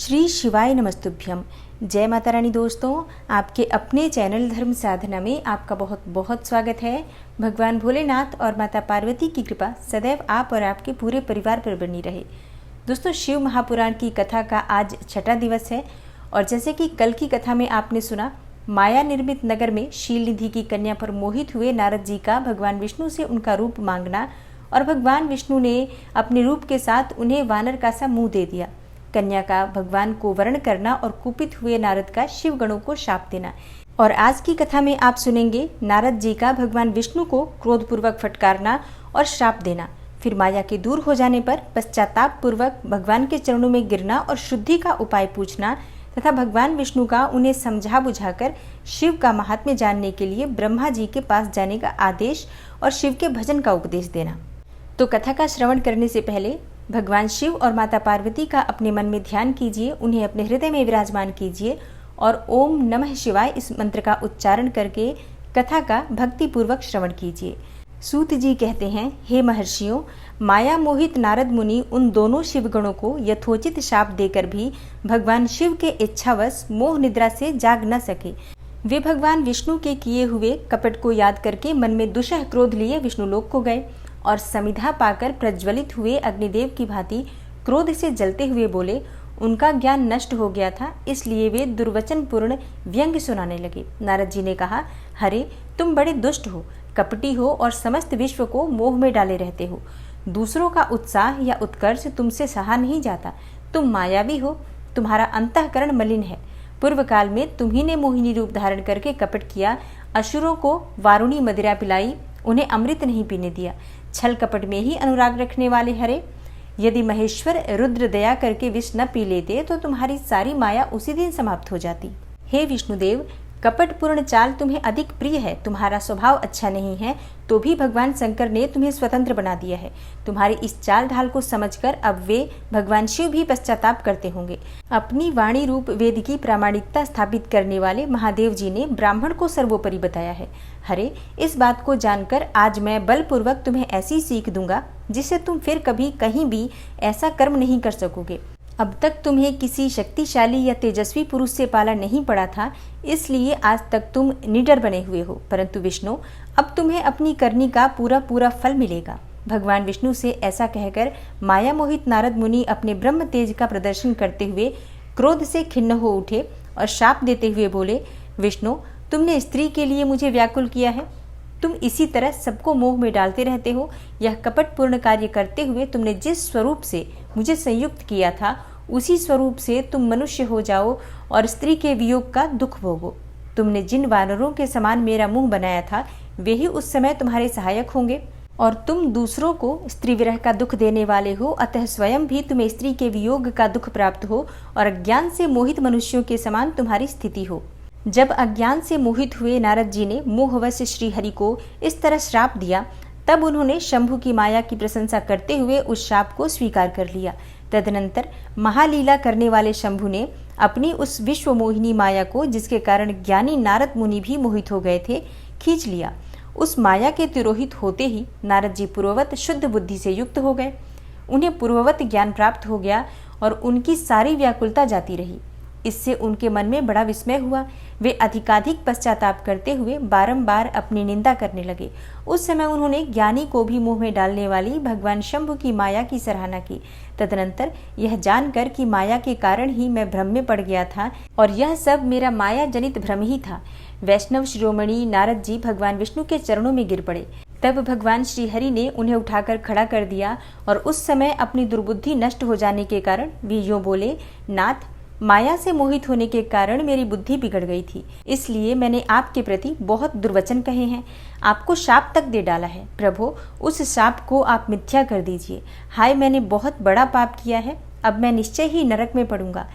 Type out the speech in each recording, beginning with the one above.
श्री शिवाय नमस्तुभ्यम। जय माता रानी। दोस्तों, आपके अपने चैनल धर्म साधना में आपका बहुत बहुत स्वागत है। भगवान भोलेनाथ और माता पार्वती की कृपा सदैव आप और आपके पूरे परिवार पर बनी रहे। दोस्तों, शिव महापुराण की कथा का आज छठा दिवस है और जैसे कि कल की कथा में आपने सुना, माया निर्मित नगर में शीलनिधि की कन्या पर मोहित हुए नारद जी का भगवान विष्णु से उनका रूप मांगना और भगवान विष्णु ने अपने रूप के साथ उन्हें वानर का सा मुंह दे दिया। कन्या का भगवान को वर्ण करना और कुपित हुए नारद का शिव गणों को शाप देना। और आज की कथा में आप सुनेंगे नारद जी का भगवान विष्णु को क्रोधपूर्वक फटकारना और श्राप देना, फिर माया के दूर हो जाने पर पश्चाताप पूर्वक भगवान के चरणों में गिरना और शुद्धि का उपाय पूछना तथा भगवान विष्णु का उन्हें समझा बुझाकर शिव का महात्म्य जानने के लिए ब्रह्मा जी के पास जाने का आदेश और शिव के भजन का उपदेश देना। तो कथा का श्रवण करने से पहले भगवान शिव और माता पार्वती का अपने मन में ध्यान कीजिए, उन्हें अपने हृदय में विराजमान कीजिए और ओम नमः शिवाय इस मंत्र का उच्चारण करके कथा का भक्ति पूर्वक श्रवण कीजिए। सूत जी कहते हैं, हे महर्षियों, माया मोहित नारद मुनि उन दोनों शिवगणों को यथोचित शाप देकर भी भगवान शिव के इच्छावश मोह निद्रा से जाग न सके। वे भगवान विष्णु के किए हुए कपट को याद करके मन में दुषह क्रोध लिए विष्णुलोक को गए और समिधा पाकर प्रज्वलित हुए अग्निदेव की भांति क्रोध से जलते हुए बोले। उनका ज्ञान नष्ट हो गया था, इसलिए वे दुर्वचन पूर्ण व्यंग्य सुनाने लगे। नारद जी ने कहा, हरे तुम बड़े दुष्ट हो, कपटी हो और समस्त विश्व को मोह में डाले रहते हो। दूसरों का उत्साह या उत्कर्ष तुमसे सहा नहीं जाता। तुम मायावी हो, तुम्हारा अंतःकरण मलिन है। पूर्व काल में तुम्ही ने मोहिनी रूप धारण करके कपट किया, असुरों को वारुणी मदिरा पिलाई, उन्हें अमृत नहीं पीने दिया। छल कपट में ही अनुराग रखने वाले हरे, यदि महेश्वर रुद्र दया करके विष न पी लेते तो तुम्हारी सारी माया उसी दिन समाप्त हो जाती। हे विष्णुदेव, कपटपूर्ण चाल तुम्हें अधिक प्रिय है। तुम्हारा स्वभाव अच्छा नहीं है तो भी भगवान शंकर ने तुम्हें स्वतंत्र बना दिया है। तुम्हारी इस चाल ढाल को समझकर अब वे भगवान शिव भी पश्चाताप करते होंगे। अपनी वाणी रूप वेद की प्रामाणिकता स्थापित करने वाले महादेव जी ने ब्राह्मण को सर्वोपरि बताया है। हरे, इस बात को जानकर आज मैं बलपूर्वक तुम्हें ऐसी सीख दूंगा जिससे तुम फिर कभी कहीं भी ऐसा कर्म नहीं कर सकोगे। अब तक तुम्हें किसी शक्तिशाली या तेजस्वी पुरुष से पाला नहीं पड़ा था, इसलिए आज तक तुम निडर बने हुए हो। परंतु विष्णु, अब तुम्हें अपनी करनी का पूरा पूरा फल मिलेगा। भगवान विष्णु से ऐसा कहकर माया मोहित नारद मुनि अपने ब्रह्म तेज का प्रदर्शन करते हुए क्रोध से खिन्न हो उठे और शाप देते हुए बोले, विष्णु, तुमने स्त्री के लिए मुझे व्याकुल किया है। तुम इसी तरह सबको मोह में डालते रहते हो। यह कपटपूर्ण कार्य करते हुए तुमने जिस स्वरूप से मुझे संयुक्त किया था उसी स्वरूप से तुम मनुष्य हो जाओ और स्त्री के वियोग का दुख भोगो। तुमने जिन वानरों के समान मेरा मुंह बनाया था वे ही उस समय तुम्हारे सहायक होंगे और तुम दूसरों को स्त्री विरह का दुख देने वाले हो, अतः स्वयं भी तुम्हें स्त्री के वियोग का दुख प्राप्त हो और अज्ञान से मोहित मनुष्यों के समान तुम्हारी स्थिति हो। जब अज्ञान से मोहित हुए नारद जी ने मोहवश श्री हरि को इस तरह श्राप दिया, तब उन्होंने शंभु की माया की प्रशंसा करते हुए उस शाप को स्वीकार कर लिया। तदनंतर महालीला करने वाले शंभु ने अपनी उस विश्व मोहिनी माया को, जिसके कारण ज्ञानी नारद मुनि भी मोहित हो गए थे, खींच लिया। उस माया के तिरोहित होते ही नारद जी पूर्ववत शुद्ध बुद्धि से युक्त हो गए। उन्हें पूर्ववत ज्ञान प्राप्त हो गया और उनकी सारी व्याकुलता जाती रही। इससे उनके मन में बड़ा विस्मय हुआ। वे अधिकाधिक पश्चाताप करते हुए बारंबार अपनी निंदा करने लगे। उस समय उन्होंने ज्ञानी को भी मुंह में डालने वाली भगवान शंभु की माया की सराहना की। तदनंतर यह जानकर कि माया के कारण ही मैं भ्रम में पड़ गया था और यह सब मेरा माया जनित भ्रम ही था, वैष्णव शिरोमणि नारद जी भगवान विष्णु के चरणों में गिर पड़े। तब भगवान श्रीहरि ने उन्हें उठाकर खड़ा कर दिया और उस समय अपनी दुर्बुद्धि नष्ट हो जाने के कारण वे यूं बोले, नाथ, माया से मोहित होने के कारण मेरी बुद्धि बिगड़ गई थी, इसलिए मैंने आपके प्रति बहुत दुर्वचन कहे हैं, आपको शाप तक दे डाला है। प्रभु, उस शाप को आप मिथ्या कर दीजिए। हाय, मैंने बहुत बड़ा पाप किया है, अब मैं निश्चय ही नरक में पड़ूंगा।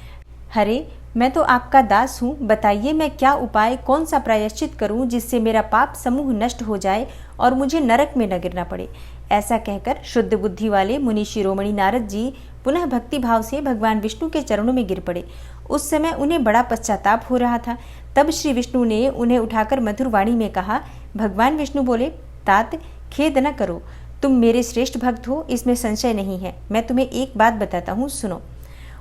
हरे, मैं तो आपका दास हूँ, बताइए मैं क्या उपाय, कौन सा प्रायश्चित करूँ जिससे मेरा पाप समूह नष्ट हो जाए और मुझे नरक में न गिरना पड़े। ऐसा कहकर शुद्ध बुद्धि वाले मुनि शिरोमणि नारद जी पुनः भक्ति भाव से भगवान विष्णु के चरणों में गिर पड़े। उस समय उन्हें बड़ा पश्चाताप हो रहा था। तब श्री विष्णु ने उन्हें उठाकर मधुर वाणी में कहा। भगवान विष्णु बोले, तात, खेद न करो, तुम मेरे श्रेष्ठ भक्त हो, इसमें संशय नहीं है। मैं तुम्हें एक बात बताता हूँ, सुनो।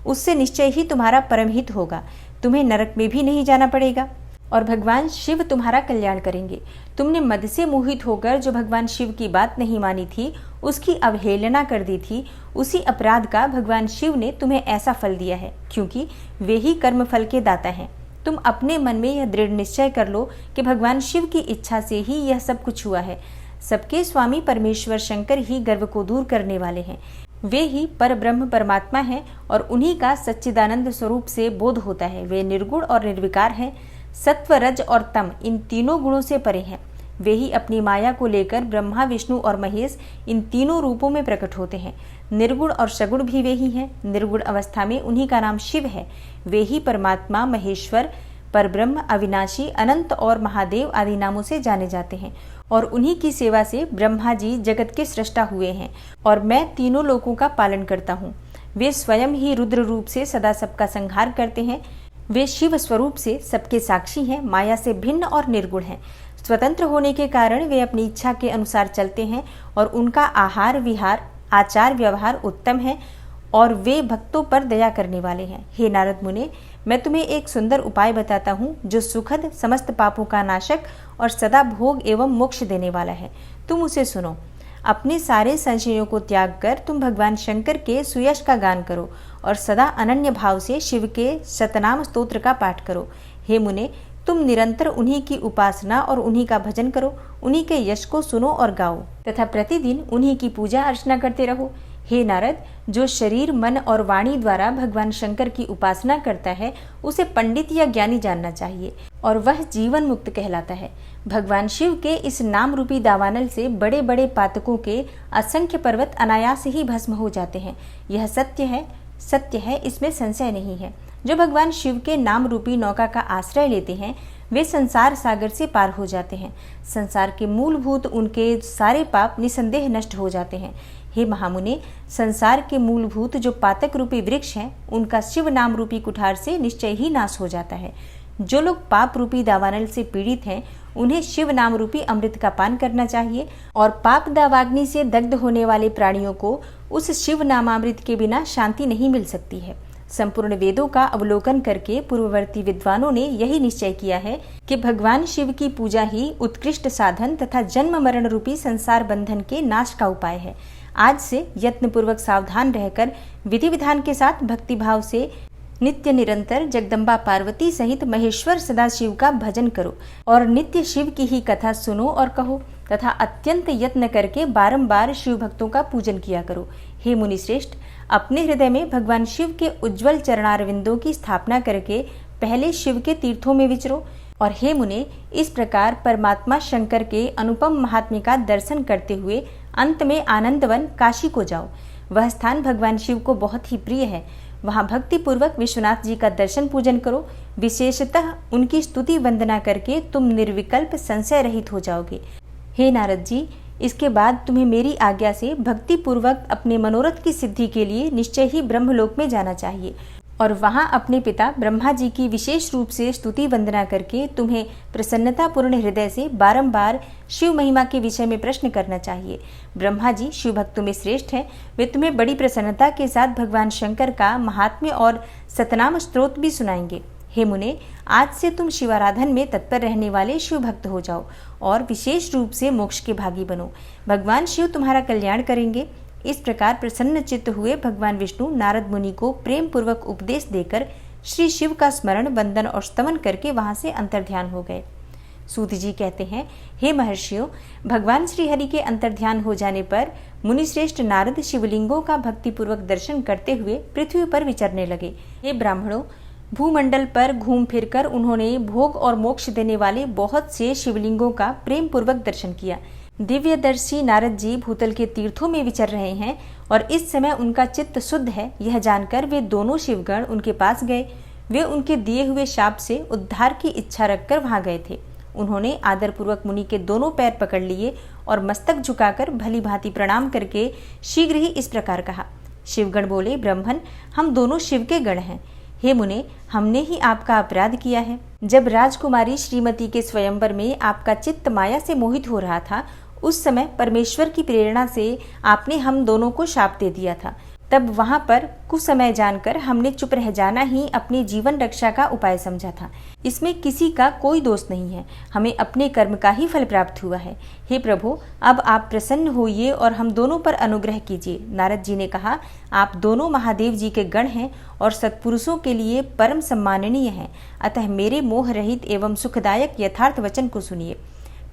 उससे निश्चय ही तुम्हारा परम हित होगा, तुम्हें नरक में भी नहीं जाना पड़ेगा और भगवान शिव तुम्हारा कल्याण करेंगे। तुमने मद से मोहित होकर जो भगवान शिव की बात नहीं मानी थी, उसकी अवहेलना कर दी थी, उसी अपराध का भगवान शिव ने तुम्हें ऐसा फल दिया है, क्योंकि वे ही कर्म फल के दाता हैं। तुम अपने मन में यह दृढ़ निश्चय कर लो कि भगवान शिव की इच्छा से ही यह सब कुछ हुआ है। सबके स्वामी परमेश्वर शंकर ही गर्व को दूर करने वाले हैं। वे ही पर ब्रह्म परमात्मा हैं और उन्हीं का सच्चिदानंद स्वरूप से बोध होता है। वे निर्गुण और निर्विकार हैं। सत्व, रज और तम इन तीनों गुणों से परे हैं। वे ही अपनी माया को लेकर ब्रह्मा, विष्णु और महेश इन तीनों रूपों में प्रकट होते हैं। निर्गुण और सगुण भी वे ही हैं। निर्गुण अवस्था में उन्हीं का नाम शिव है। वे ही परमात्मा, महेश्वर, परब्रह्म, अविनाशी, अनंत और महादेव आदि नामों से जाने जाते हैं और उन्हीं की सेवा से ब्रह्मा जी जगत के सृष्टा हुए हैं और मैं तीनों लोकों का पालन करता हूँ। वे स्वयं ही रुद्र रूप से सदा सबका संहार करते हैं। वे शिव स्वरूप से सबके साक्षी हैं, माया से भिन्न और निर्गुण हैं। स्वतंत्र होने के कारण वे अपनी इच्छा के अनुसार चलते हैं और उनका आहार विहार, आचार व्यवहार उत्तम है और वे भक्तों पर दया करने वाले हैं। हे नारद मुने, मैं तुम्हें एक सुंदर उपाय बताता हूँ जो सुखद, समस्त पापों का नाशक और सदा भोग एवं मोक्ष देने वाला है। तुम उसे सुनो। अपने सारे संशयों को त्याग कर तुम भगवान शंकर के सुयश का गान करो और सदा अनन्य भाव से शिव के शतनाम स्तोत्र का पाठ करो। हे मुने, तुम निरंतर उन्हीं की उपासना और उन्हीं का भजन करो, उन्हीं के यश को सुनो और गाओ तथा प्रतिदिन उन्हीं की पूजा अर्चना करते रहो। हे नारद, जो शरीर, मन और वाणी द्वारा भगवान शंकर की उपासना करता है, उसे पंडित या ज्ञानी जानना चाहिए और वह जीवन मुक्त कहलाता है। भगवान शिव के इस नाम रूपी दावानल से बड़े बड़े पातकों के असंख्य पर्वत अनायास ही भस्म हो जाते हैं। यह सत्य है, इसमें संशय नहीं है। जो भगवान शिव के नाम रूपी नौका का आश्रय लेते हैं, वे संसार सागर से पार हो जाते हैं। संसार के मूलभूत उनके सारे पाप निसंदेह नष्ट हो जाते हैं। हे महामुने, संसार के मूलभूत जो पातक रूपी वृक्ष हैं, उनका शिव नाम रूपी कुठार से निश्चय ही नाश हो जाता है। जो लोग पाप रूपी दावानल से पीड़ित हैं, उन्हें शिव नाम रूपी अमृत का पान करना चाहिए और पाप दावाग्नि से दग्ध होने वाले प्राणियों को उस शिव नामामृत के बिना शांति नहीं मिल सकती है। संपूर्ण वेदों का अवलोकन करके पूर्ववर्ती विद्वानों ने यही निश्चय किया है कि भगवान शिव की पूजा ही उत्कृष्ट साधन तथा जन्म मरण रूपी संसार बंधन के नाश का उपाय है। आज से यत्नपूर्वक सावधान रहकर विधि विधान के साथ भक्तिभाव से नित्य निरंतर जगदम्बा पार्वती सहित महेश्वर सदाशिव का भजन करो और नित्य शिव की ही कथा सुनो और कहो तथा अत्यंत यत्न करके बारंबार शिव भक्तों का पूजन किया करो। हे मुनि श्रेष्ठ, अपने हृदय में भगवान शिव के उज्ज्वल चरणारविंदों की स्थापना करके पहले शिव के तीर्थों में विचरो और हे मुने, इस प्रकार परमात्मा शंकर के अनुपम महात्म्य का दर्शन करते हुए अंत में आनंदवन काशी को जाओ। वह स्थान भगवान शिव को बहुत ही प्रिय है। वहाँ भक्ति पूर्वक विश्वनाथ जी का दर्शन पूजन करो। विशेषतः उनकी स्तुति वंदना करके तुम निर्विकल्प संशय रहित हो जाओगे। हे नारद जी, इसके बाद तुम्हें मेरी आज्ञा से भक्ति पूर्वक अपने मनोरथ की सिद्धि के लिए निश्चय ही ब्रह्मलोक में जाना चाहिए और वहां अपने पिता ब्रह्मा जी की विशेष रूप से स्तुति वंदना करके तुम्हें प्रसन्नतापूर्ण हृदय से बारंबार शिव महिमा के विषय में प्रश्न करना चाहिए। ब्रह्मा जी शिव भक्तों में श्रेष्ठ हैं। वे तुम्हें बड़ी प्रसन्नता के साथ भगवान शंकर का महात्म्य और सतनाम स्तोत्र भी सुनाएंगे। हे मुने, आज से तुम शिवाराधन में तत्पर रहने वाले शिव भक्त हो जाओ और विशेष रूप से मोक्ष के भागी बनो। भगवान शिव तुम्हारा कल्याण करेंगे। इस प्रकार प्रसन्न चित्त हुए भगवान विष्णु नारद मुनि को प्रेम पूर्वक उपदेश देकर श्री शिव का स्मरण, वंदन और स्तवन करके वहां से अंतर्ध्यान हो गए। सूत जी कहते हैं, हे महर्षियों, भगवान श्री हरि के अंतर्ध्यान हो जाने पर मुनिश्रेष्ठ नारद शिवलिंगों का भक्तिपूर्वक दर्शन करते हुए पृथ्वी पर विचरने लगे। हे ब्राह्मणों, भूमंडल पर घूम फिरकर उन्होंने भोग और मोक्ष देने वाले बहुत से शिवलिंगों का प्रेम पूर्वक दर्शन किया। दिव्यदर्शी नारद जी भूतल के तीर्थों में विचर रहे हैं और इस समय उनका चित्त शुद्ध है, यह जानकर वे दोनों शिवगण उनके पास गए। वे उनके दिए हुए शाप से उद्धार की इच्छा रखकर वहां गए थे। उन्होंने आदरपूर्वक मुनि के दोनों पैर पकड़ लिए और मस्तक झुकाकर भली भांति प्रणाम करके शीघ्र ही इस प्रकार कहा। शिवगण बोले, ब्रह्मन, हम दोनों शिव के गण हैं। हे मुने, हमने ही आपका अपराध किया है। जब राजकुमारी श्रीमती के स्वयंवर में आपका चित्त माया से मोहित हो रहा था, उस समय परमेश्वर की प्रेरणा से आपने हम दोनों को शाप दे दिया था। तब वहां पर कुछ समय जानकर हमने चुप रह जाना ही अपने जीवन रक्षा का उपाय समझा था। इसमें किसी का कोई दोष नहीं है, हमें अपने कर्म का ही फल प्राप्त हुआ है। हे प्रभु, अब आप प्रसन्न होइए और हम दोनों पर अनुग्रह कीजिए। नारद जी ने कहा, आप दोनों महादेव जी के गण हैं और सत्पुरुषों के लिए परम सम्माननीय हैं, अतः मेरे मोह रहित एवं सुखदायक यथार्थ वचन को सुनिए।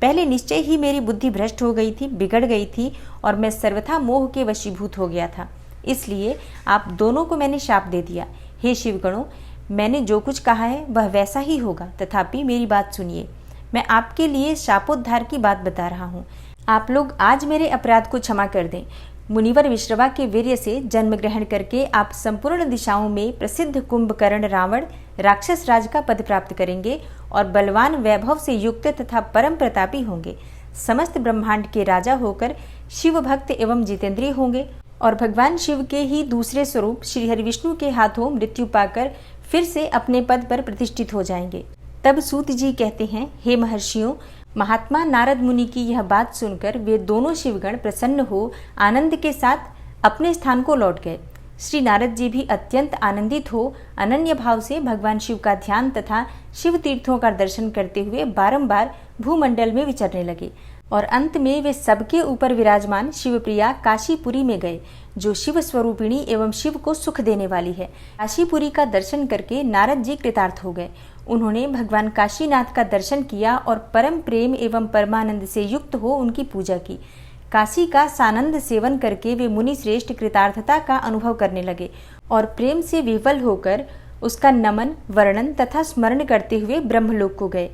पहले निश्चय ही मेरी बुद्धि भ्रष्ट हो गई थी, बिगड़ गई थी और मैं सर्वथा मोह के वशीभूत हो गया था। इसलिए आप दोनों को मैंने शाप दे दिया। हे शिवगणों, मैंने जो कुछ कहा है वह वैसा ही होगा, तथापि मेरी बात सुनिए। मैं आपके लिए शापोद्धार की बात बता रहा हूँ। आप लोग आज मेरे अपराध को क्षमा कर दें। मुनिवर विश्रवा के वीर्य से जन्म ग्रहण करके आप संपूर्ण दिशाओं में प्रसिद्ध कुंभकर्ण रावण राक्षस राज का पद प्राप्त करेंगे और बलवान वैभव से युक्त तथा परम प्रतापी होंगे। समस्त ब्रह्मांड के राजा होकर शिव भक्त एवं जितेंद्रिय होंगे और भगवान शिव के ही दूसरे स्वरूप श्री हरिविष्णु के हाथों मृत्यु पाकर फिर से अपने पद पर प्रतिष्ठित हो जाएंगे। तब सूत जी कहते हैं, हे महर्षियों, महात्मा नारद मुनि की यह बात सुनकर वे दोनों शिवगण प्रसन्न हो आनंद के साथ अपने स्थान को लौट गए। श्री नारद जी भी अत्यंत आनंदित हो अनन्य भाव से भगवान शिव का ध्यान तथा शिव तीर्थों का दर्शन करते हुए बारंबार भूमंडल में विचरने लगे और अंत में वे सबके ऊपर विराजमान शिवप्रिया काशीपुरी में गए, जो शिव स्वरूपिणी एवं शिव को सुख देने वाली है। काशीपुरी का दर्शन करके नारद जी कृतार्थ हो गए। उन्होंने भगवान काशीनाथ का दर्शन किया और परम प्रेम एवं परमानंद से युक्त हो उनकी पूजा की। काशी का सानंद सेवन करके वे मुनि श्रेष्ठ कृतार्थता का अनुभव करने लगे और प्रेम से विवल होकर उसका नमन, वर्णन तथा स्मरण करते हुए ब्रह्मलोक को गए।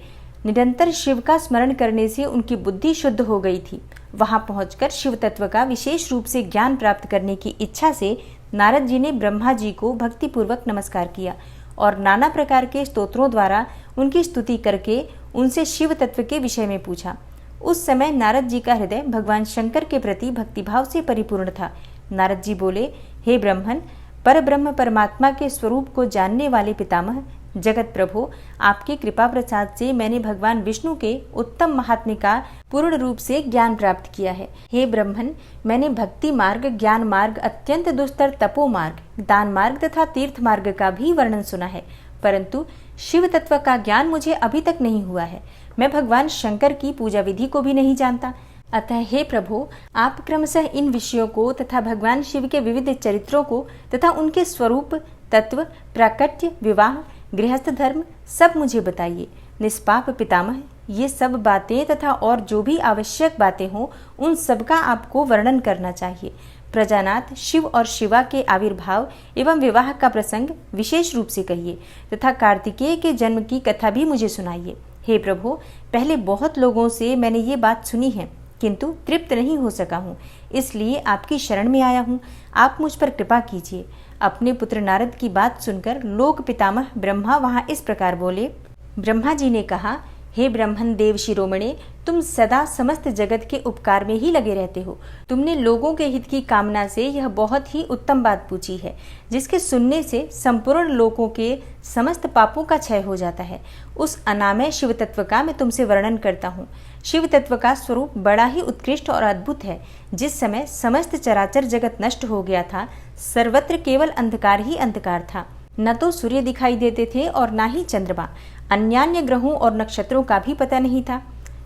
निरंतर शिव का स्मरण करने से उनकी बुद्धि शुद्ध हो गई थी। वहां पहुंचकर शिव तत्व का विशेष रूप से ज्ञान प्राप्त करने की इच्छा से नारद जी ने ब्रह्मा जी को भक्तिपूर्वक नमस्कार किया और नाना प्रकार के स्तोत्रों द्वारा उनकी स्तुति करके उनसे शिव तत्व के विषय में पूछा। उस समय नारद जी का हृदय भगवान शंकर के प्रति भक्तिभाव से परिपूर्ण था। नारद जी बोले, हे ब्रह्मन, परब्रह्म परमात्मा के स्वरूप को जानने वाले पितामह, जगत प्रभु, आपकी कृपा प्रसाद से मैंने भगवान विष्णु के उत्तम महात्म्य का पूर्ण रूप से ज्ञान प्राप्त किया है। हे ब्रह्मन, मैंने भक्ति मार्ग, ज्ञान मार्ग, अत्यंत दुस्तर तपो मार्ग, दान मार्ग तथा तीर्थ मार्ग का भी वर्णन सुना है, परंतु शिव तत्व का ज्ञान मुझे अभी तक नहीं हुआ है। मैं भगवान शंकर की पूजा विधि को भी नहीं जानता। अतः हे प्रभु, आप क्रमशः इन विषयों को तथा भगवान शिव के विविध चरित्रों को तथा उनके स्वरूप, तत्व, प्राकट्य, विवाह, गृहस्थ धर्म सब मुझे बताइए। निष्पाप पितामह, ये सब बातें तथा और जो भी आवश्यक बातें हों उन सब का आपको वर्णन करना चाहिए। प्रजानाथ शिव और शिवा के आविर्भाव एवं विवाह का प्रसंग विशेष रूप से कहिए तथा कार्तिकेय के जन्म की कथा भी मुझे सुनाइए। हे प्रभु, पहले बहुत लोगों से मैंने ये बात सुनी है, किंतु तृप्त नहीं हो सका हूँ, इसलिए आपकी शरण में आया हूँ। आप मुझ पर कृपा कीजिए। अपने पुत्र नारद की बात सुनकर लोक पितामह ब्रह्मा वहां इस प्रकार बोले। ब्रह्मा जी ने कहा, हे ब्रह्मन देव शिरोमणे, तुम सदा समस्त जगत के उपकार में ही लगे रहते हो। तुमने लोगों के हित की कामना से यह बहुत ही उत्तम बात पूछी है, जिसके सुनने से संपूर्ण लोकों के समस्त पापों का क्षय हो जाता है। उस अनामय शिव तत्व का मैं तुमसे वर्णन करता हूँ। शिव तत्व का स्वरूप बड़ा ही उत्कृष्ट और अद्भुत है। जिस समय समस्त चराचर जगत नष्ट हो गया था, सर्वत्र केवल अंधकार ही अंधकार था। न तो सूर्य दिखाई देते थे और न ही चंद्रमा। अन्यान्य ग्रहों और नक्षत्रों का भी पता नहीं था।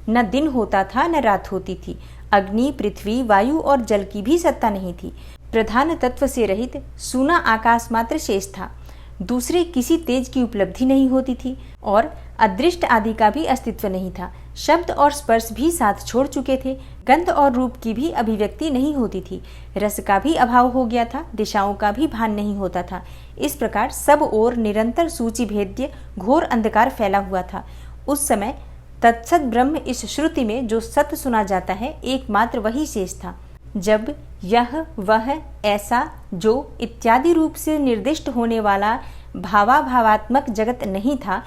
न दिन होता था न रात होती थी। अग्नि, पृथ्वी, वायु और जल की भी सत्ता नहीं थी। प्रधान तत्व से रहित सूना आकाश मात्र शेष था। दूसरे किसी तेज की उपलब्धि नहीं होती थी और अदृष्ट आदि का भी अस्तित्व नहीं था। शब्द और स्पर्श भी साथ छोड़ चुके थे। गंध और रूप की भी अभिव्यक्ति नहीं होती थी। रस का भी अभाव हो गया था। दिशाओं का भी भान नहीं होता था। इस प्रकार सब ओर निरंतर सूचि भेद्य घोर अंधकार फैला हुआ था। उस समय तत्सत ब्रह्म इस श्रुति में जो सत्य सुना जाता है, एकमात्र वही शेष था। जब यह, वह, ऐसा, जो इत्यादि रूप से निर्दिष्ट होने वाला भावाभावात्मक जगत नहीं था,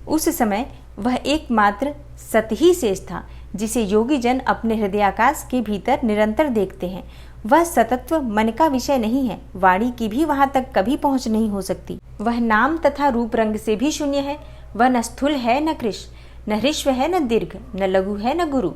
उस समय वह एकमात्र सत ही शेष था, जिसे योगी जन अपने हृदयाकाश के भीतर निरंतर देखते हैं। वह सतत्व मन का विषय नहीं है। वाणी की भी वहां तक कभी पहुंच नहीं हो सकती। वह नाम तथा रूप रंग से भी शून्य है। वह न स्थूल है न कृश, न ह्रस्व है न दीर्घ, न लघु है न गुरु।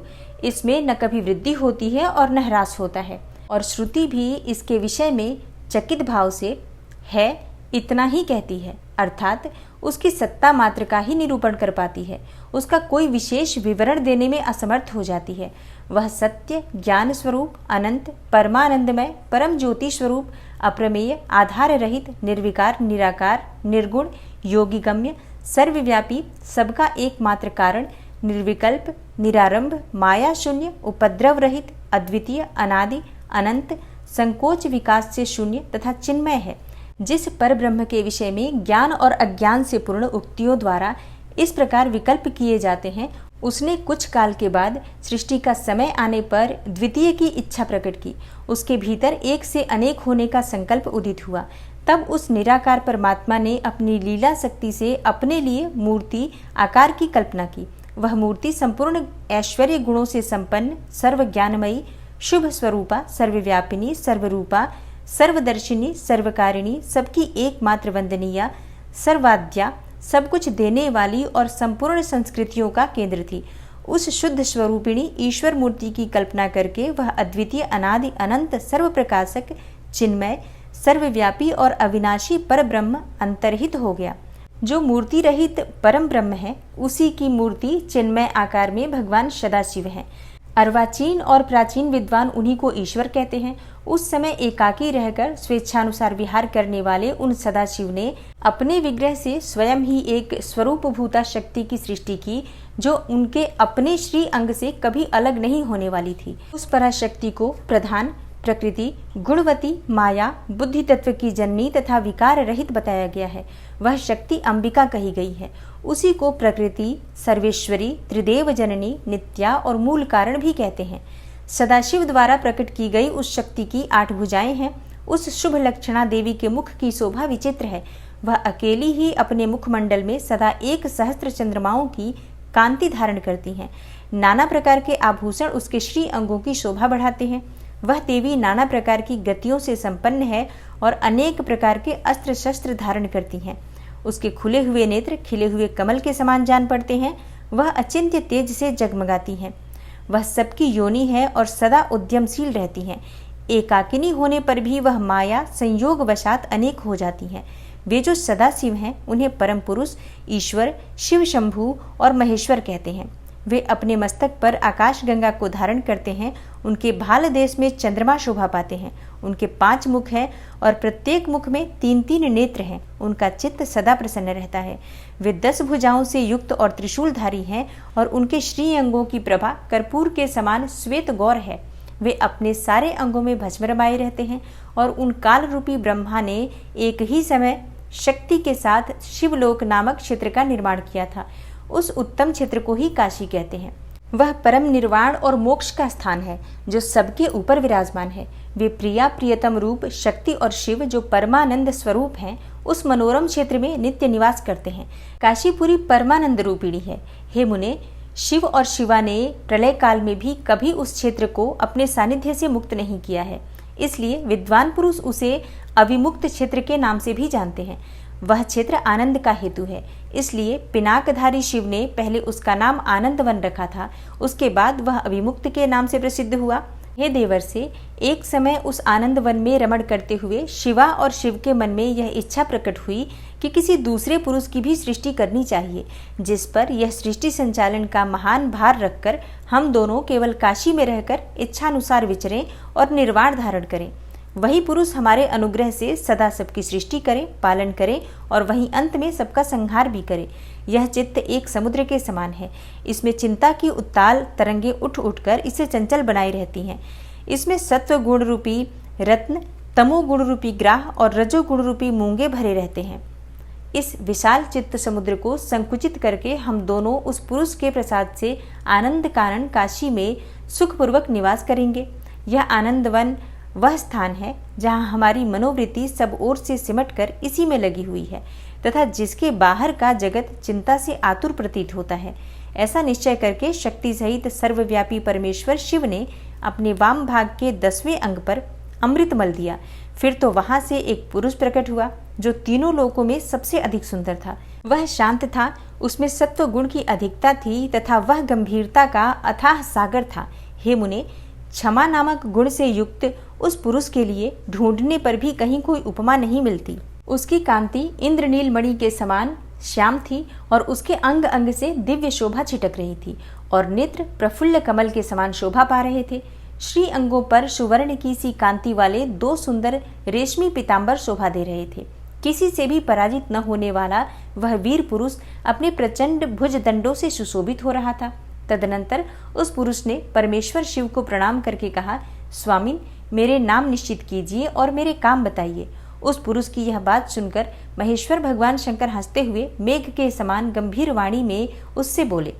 इसमें न कभी वृद्धि होती है और न ह्रास होता है। और श्रुति भी इसके विषय में चकित भाव से है इतना ही कहती है, अर्थात उसकी सत्ता मात्र का ही निरूपण कर पाती है, उसका कोई विशेष विवरण देने में असमर्थ हो जाती है। वह सत्य, ज्ञान स्वरूप, अनंत, परमानंदमय, परम ज्योति स्वरूप, अप्रमेय, आधार रहित, निर्विकार, निराकार, निर्गुण, योगिगम्य, सर्वव्यापी, सबका एकमात्र कारण, निर्विकल्प, निरारंभ, माया शून्य, उपद्रव रहित, अद्वितीय, अनादि, अनंत, संकोच विकास से शून्य तथा चिन्मय है। जिस पर ब्रह्म के विषय में ज्ञान और अज्ञान से पूर्ण उक्तियों द्वारा इस प्रकार विकल्प किए जाते हैं, उसने कुछ काल के बाद सृष्टि का समय आने पर द्वितीय की इच्छा प्रकट की। उसके भीतर एक से अनेक होने का संकल्प उदित हुआ। तब उस निराकार परमात्मा ने अपनी लीला शक्ति से अपने लिए मूर्ति आकार की कल्पना की। वह मूर्ति संपूर्ण ऐश्वर्य गुणों से संपन्न, सर्वज्ञानमयी, शुभ स्वरूपा, सर्वव्यापिनी, सर्वरूपा, सर्वदर्शिनी, सर्वकारिणी, सबकी एकमात्र वंदनीया, सर्वाद्या, सब कुछ देने वाली और संपूर्ण संस्कृतियों का केंद्र थी। उस शुद्ध स्वरूपिणी ईश्वर मूर्ति की कल्पना करके वह अद्वितीय, अनादि, अनंत, सर्वप्रकाशक, चिन्मय, सर्वव्यापी और अविनाशी पर ब्रह्म अंतर्हित हो गया। जो मूर्ति रहित परम ब्रह्म है, उसी की मूर्ति चिन्मय आकार में भगवान सदाशिव हैं। अर्वाचीन और प्राचीन विद्वान उन्हीं को ईश्वर कहते हैं। उस समय एकाकी रहकर स्वेच्छानुसार विहार करने वाले उन सदाशिव ने अपने विग्रह से स्वयं ही एक स्वरूपभूता शक्ति की सृष्टि की, जो उनके अपने श्री अंग से कभी अलग नहीं होने वाली थी। उस पराशक्ति को प्रधान, प्रकृति, गुणवती, माया, बुद्धि तत्व की जननी तथा विकार रहित बताया गया है। वह शक्ति अंबिका कही गई है। उसी को प्रकृति, सर्वेश्वरी, त्रिदेव जननी, नित्या और मूल कारण भी कहते हैं। सदाशिव द्वारा प्रकट की गई उस शक्ति की 8 भुजाएं हैं। उस शुभ लक्षणा देवी के मुख की शोभा विचित्र है। वह अकेली ही अपने मुखमंडल में सदा 1 सहस्त्र चंद्रमाओं की कांति धारण करती हैं। नाना प्रकार के आभूषण उसके श्री अंगों की शोभा बढ़ाते हैं। वह देवी नाना प्रकार की गतियों से संपन्न है और अनेक प्रकार के अस्त्र शस्त्र धारण करती हैं। उसके खुले हुए नेत्र खिले हुए कमल के समान जान पड़ते हैं। वह अचिंत्य तेज से जगमगाती हैं। वह सबकी योनि है और सदा उद्यमशील रहती हैं। एकाकिनी होने पर भी वह माया संयोग वशात अनेक हो जाती हैं। वे जो सदाशिव हैं, उन्हें परम पुरुष, ईश्वर, शिव शंभु और महेश्वर कहते हैं। वे अपने मस्तक पर आकाश गंगा को धारण करते हैं। उनके भाल देश में चंद्रमा शोभा पाते हैं। उनके 5 मुख हैं और प्रत्येक मुख में 3-3 नेत्र हैं। उनका चित्त सदा प्रसन्न रहता है। वे 10 भुजाओं से युक्त और त्रिशूलधारी हैं और उनके श्री अंगों की प्रभा कर्पूर के समान श्वेत गौर है। वे अपने सारे अंगों में भस्म रमाए रहते हैं और उन काल रूपी ब्रह्मा ने एक ही समय शक्ति के साथ शिवलोक नामक क्षेत्र का निर्माण किया था। उस उत्तम क्षेत्र को ही काशी कहते हैं। वह परम निर्वाण और मोक्ष का स्थान है, जो सबके ऊपर विराजमान है। वे प्रिया प्रियतम रूप शक्ति और शिव, जो परमानंद स्वरूप हैं, उस मनोरम क्षेत्र में नित्य निवास करते हैं। काशीपुरी परमानंद रूपिणी है। हे मुने, शिव और शिवा ने प्रलय काल में भी कभी उस क्षेत्र को अपने सानिध्य से मुक्त नहीं किया है। इसलिए विद्वान पुरुष उसे अविमुक्त क्षेत्र के नाम से भी जानते हैं। वह क्षेत्र आनंद का हेतु है। इसलिए पिनाकधारी शिव ने पहले उसका नाम आनंद वन रखा था। उसके बाद वह अविमुक्त के नाम से प्रसिद्ध हुआ। हे देवर से, एक समय उस आनंद वन में रमण करते हुए शिवा और शिव के मन में यह इच्छा प्रकट हुई कि किसी दूसरे पुरुष की भी सृष्टि करनी चाहिए, जिस पर यह सृष्टि संचालन का महान भार रखकर हम दोनों केवल काशी में रहकर इच्छानुसार विचरें और निर्वाण धारण करें। वही पुरुष हमारे अनुग्रह से सदा सबकी सृष्टि करे, पालन करे और वहीं अंत में सबका संहार भी करे। यह चित्त एक समुद्र के समान है। इसमें चिंता की उत्ताल तरंगे उठ उठकर इसे चंचल बनाई रहती हैं। इसमें सत्व गुण रूपी रत्न, तमो गुण रूपी ग्राह और रजो गुण रूपी मूंगे भरे रहते हैं। इस विशाल चित्त समुद्र को संकुचित करके हम दोनों उस पुरुष के प्रसाद से आनंद कानन काशी में सुखपूर्वक निवास करेंगे। यह आनंद वन वह स्थान है जहाँ हमारी मनोवृत्ति सब ओर से सिमटकर इसी में लगी हुई है तथा जिसके बाहर का जगत चिंता से आतुर प्रतीत होता है। ऐसा निश्चय करके शक्ति सहित सर्वव्यापी परमेश्वर शिव ने अपने वाम भाग के 10वें अंग पर अमृत मल दिया। फिर तो वहां से एक पुरुष प्रकट हुआ जो तीनों लोकों में सबसे अधिक सुंदर था। वह शांत था, उसमें सत्व गुण की अधिकता थी तथा वह गंभीरता का अथाह सागर था। हे मुने, क्षमा नामक गुण से युक्त उस पुरुष के लिए ढूंढने पर भी कहीं कोई उपमा नहीं मिलती। उसकी कांति इंद्रनील मणि के समान श्याम थी और उसके अंग अंग से दिव्य शोभा छिटक रही थी और नेत्र प्रफुल्ल कमल के समान शोभा पा रहे थे। श्री अंगों पर सुवर्ण की सी कांति वाले 2 सुंदर रेशमी पीतांबर शोभा दे रहे थे। किसी से भी पराजित न होने वाला वह वीर पुरुष अपने प्रचंड भुज दंडों से सुशोभित हो रहा था। तदनंतर उस पुरुष ने परमेश्वर शिव को प्रणाम करके कहा, स्वामी, मेरे नाम निश्चित कीजिए और मेरे काम बताइए। उस पुरुष की यह बात सुनकर महेश्वर भगवान शंकर हंसते हुए मेघ के समान गंभीर वाणी में उससे बोले।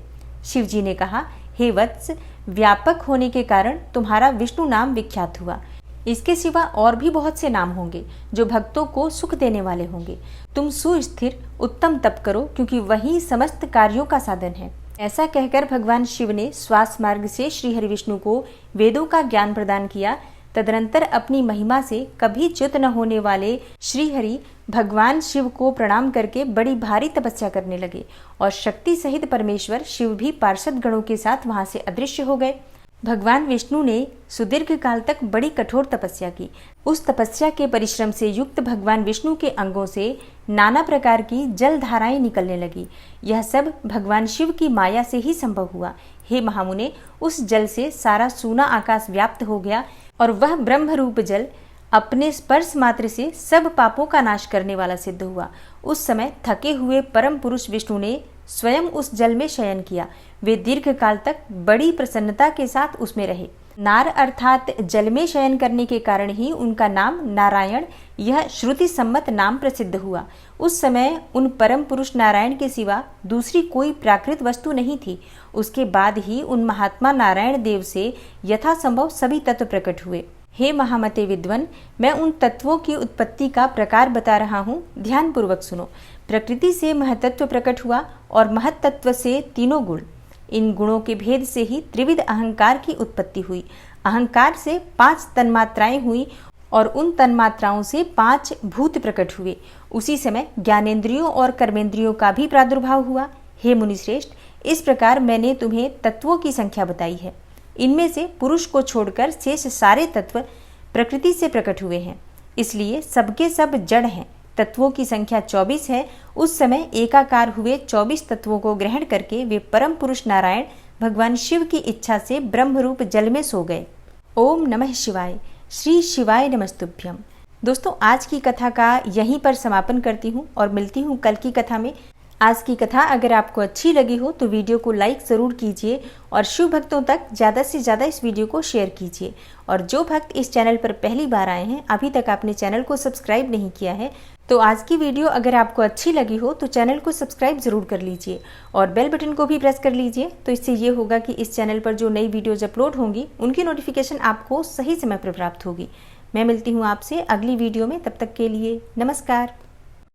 शिवजी ने कहा, हे वत्स, व्यापक होने के कारण तुम्हारा विष्णु नाम विख्यात हुआ। इसके सिवा और भी बहुत से नाम होंगे जो भक्तों को सुख देने वाले होंगे। तुम सुस्थिर उत्तम तप करो, क्योंकि वही समस्त कार्यों का साधन है। ऐसा कहकर भगवान शिव ने श्वास मार्ग से श्री हरि विष्णु को वेदों का ज्ञान प्रदान किया। तदनंतर अपनी महिमा से कभी च्युत न होने वाले श्री हरि भगवान शिव को प्रणाम करके बड़ी भारी तपस्या करने लगे और शक्ति सहित परमेश्वर शिव भी पार्षद गणों के साथ वहां से अदृश्य हो गए। भगवान विष्णु ने सुदीर्घ काल तक बड़ी कठोर तपस्या की। उस तपस्या के परिश्रम से युक्त भगवान विष्णु के अंगों से नाना प्रकार की जल धाराएं निकलने लगी। यह सब भगवान शिव की माया से ही संभव हुआ। हे महामुने, उस जल से सारा सूना आकाश व्याप्त हो गया और वह ब्रह्म रूप जल अपने स्पर्श मात्र से सब पापों का नाश करने वाला सिद्ध हुआ। उस समय थके हुए परम पुरुष विष्णु ने स्वयं उस जल में शयन किया। वे दीर्घ काल तक बड़ी प्रसन्नता के साथ उसमें रहे। नार अर्थात जल में शयन करने के कारण ही उनका नाम नारायण, यह श्रुति सम्मत नाम प्रसिद्ध हुआ। उस समय उन परम पुरुष नारायण के सिवा दूसरी कोई प्राकृत वस्तु नहीं थी। उसके बाद ही उन महात्मा नारायण देव से यथासंभव सभी तत्व प्रकट हुए। हे महामते विद्वन, मैं उन तत्वों की उत्पत्ति का प्रकार बता रहा हूँ, ध्यान पूर्वक सुनो। प्रकृति से महतत्व प्रकट हुआ और महतत्व से 3 गुण। इन गुणों के भेद से ही त्रिविध अहंकार की उत्पत्ति हुई। अहंकार से 5 तन्मात्राएं हुई और उन तन्मात्राओं से 5 भूत प्रकट हुए। उसी समय ज्ञानेंद्रियों और कर्मेंद्रियों का भी प्रादुर्भाव हुआ। हे मुनिश्रेष्ठ, इस प्रकार मैंने तुम्हें तत्वों की संख्या बताई है। इनमें से पुरुष को छोड़कर शेष सारे तत्व प्रकृति से प्रकट हुए हैं, इसलिए सबके सब जड़ हैं। तत्वों की संख्या 24 है। उस समय एकाकार हुए 24 तत्वों को ग्रहण करके वे परम पुरुष नारायण भगवान शिव की इच्छा से ब्रह्म रूप जल में सो गए। ओम नमः शिवाय। श्री शिवाय नमस्तुभ्यम। दोस्तों, आज की कथा का यहीं पर समापन करती हूँ और मिलती हूँ कल की कथा में। आज की कथा अगर आपको अच्छी लगी हो तो वीडियो को लाइक ज़रूर कीजिए और शिव भक्तों तक ज़्यादा से ज़्यादा इस वीडियो को शेयर कीजिए। और जो भक्त इस चैनल पर पहली बार आए हैं, अभी तक आपने चैनल को सब्सक्राइब नहीं किया है, तो आज की वीडियो अगर आपको अच्छी लगी हो तो चैनल को सब्सक्राइब ज़रूर कर लीजिए और बेल बटन को भी प्रेस कर लीजिए। तो इससे ये होगा कि इस चैनल पर जो नई वीडियोज़ अपलोड होंगी उनकी नोटिफिकेशन आपको सही समय पर प्राप्त होगी। मैं मिलती हूँ आपसे अगली वीडियो में, तब तक के लिए नमस्कार।